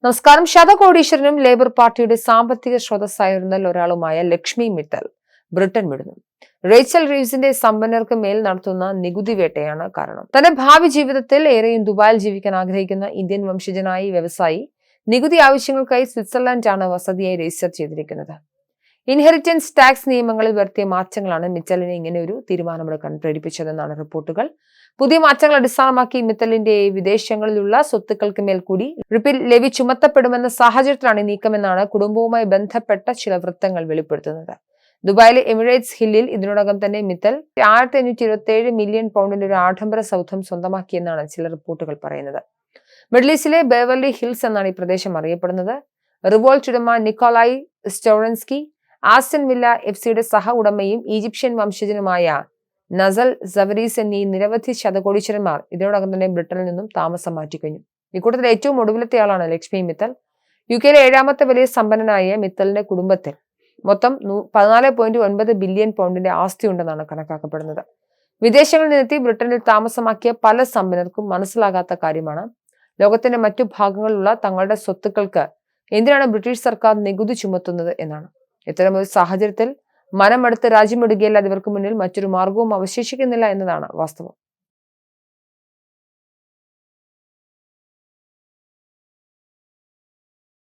നമസ്കാരം. ശതകോടീശ്വരനും ലേബർ പാർട്ടിയുടെ സാമ്പത്തിക സ്രോതസ്സായിരുന്നതിൽ ഒരാളുമായ ലക്ഷ്മി മിത്തൽ ബ്രിട്ടൻ വിടുന്നു. റേച്ചൽ റീവ്സിന്റെ സമ്പന്നർക്ക് മേൽ നടത്തുന്ന നികുതി വേട്ടയാണ് കാരണം. തന്റെ ഭാവി ജീവിതത്തിൽ ഏറെയും ദുബായിൽ ജീവിക്കാൻ ആഗ്രഹിക്കുന്ന ഇന്ത്യൻ വംശജനായ വ്യവസായി നികുതി ആവശ്യങ്ങൾക്കായി സ്വിറ്റ്സർലൻഡാണ് വസതിയായി രജിസ്റ്റർ ചെയ്തിരിക്കുന്നത്. ഇൻഹെറിറ്റൻസ് ടാക്സ് നിയമങ്ങളിൽ വരുത്തിയ മാറ്റങ്ങളാണ് മിത്തലിനെ ഇങ്ങനെ ഒരു തീരുമാനമെടുക്കാൻ പ്രേരിപ്പിച്ചതെന്നാണ് റിപ്പോർട്ടുകൾ. പുതിയ മാറ്റങ്ങൾ അടിസ്ഥാനമാക്കി മിത്തലിന്റെ വിദേശങ്ങളിലുള്ള സ്വത്തുക്കൾക്ക് മേൽ കൂടി റിപ്പിൽ ലെവി ചുമത്തപ്പെടുമെന്ന സാഹചര്യത്തിലാണ് നീക്കമെന്നാണ് കുടുംബവുമായി ബന്ധപ്പെട്ട ചില വൃത്തങ്ങൾ വെളിപ്പെടുത്തുന്നത്. ദുബായിലെ എമിറേറ്റ്സ് ഹില്ലിൽ ഇതിനോടകം തന്നെ മിത്തൽ 1527 മില്യൺ പൗണ്ടിന്റെ ഒരു ആഡംബര സൗധം സ്വന്തമാക്കിയെന്നാണ് ചില റിപ്പോർട്ടുകൾ പറയുന്നത്. മിഡിൽ ഈസ്റ്റിലെ ബേവർലി ഹിൽസ് എന്നാണ് ഈ പ്രദേശം അറിയപ്പെടുന്നത്. റിവോൾട്ട് ഉടമ നിക്കോളായി സ്റ്റോറൻസ്കി, ആസ്റ്റൺ വില്ല FC സഹ ഉടമയും ഈജിപ്ഷ്യൻ വംശജനുമായ നസൽ സവരീസ് എന്നീ നിരവധി ശതകോടീശ്വരന്മാർ ഇതിനോടകം തന്നെ ബ്രിട്ടനിൽ നിന്നും താമസം മാറ്റിക്കഴിഞ്ഞു. ഇക്കൂട്ടത്തിൽ ഏറ്റവും ഒടുവിലത്തെ ആളാണ് ലക്ഷ്മി മിത്തൽ. UK ഏഴാമത്തെ വലിയ സമ്പന്നനായ മിത്തലിന്റെ കുടുംബത്തിൽ മൊത്തം 14.9 ബില്യൺ പൗണ്ടിന്റെ ആസ്തിയുണ്ടെന്നാണ് കണക്കാക്കപ്പെടുന്നത്. വിദേശങ്ങളിൽ നിന്നെത്തി ബ്രിട്ടനിൽ താമസമാക്കിയ പല സമ്പന്നർക്കും മനസ്സിലാകാത്ത കാര്യമാണ് ലോകത്തിന്റെ മറ്റു ഭാഗങ്ങളിലുള്ള തങ്ങളുടെ സ്വത്തുക്കൾക്ക് എന്തിനാണ് ബ്രിട്ടീഷ് സർക്കാർ നികുതി ചുമത്തുന്നത് എന്നാണ്. ഇത്തരമൊരു സാഹചര്യത്തിൽ മനമെടുത്ത് രാജ്യം വിടുകയല്ലാതെ ഇവർക്ക് മുന്നിൽ മറ്റൊരു മാർഗവും അവശേഷിക്കുന്നില്ല എന്നതാണ് വാസ്തവം.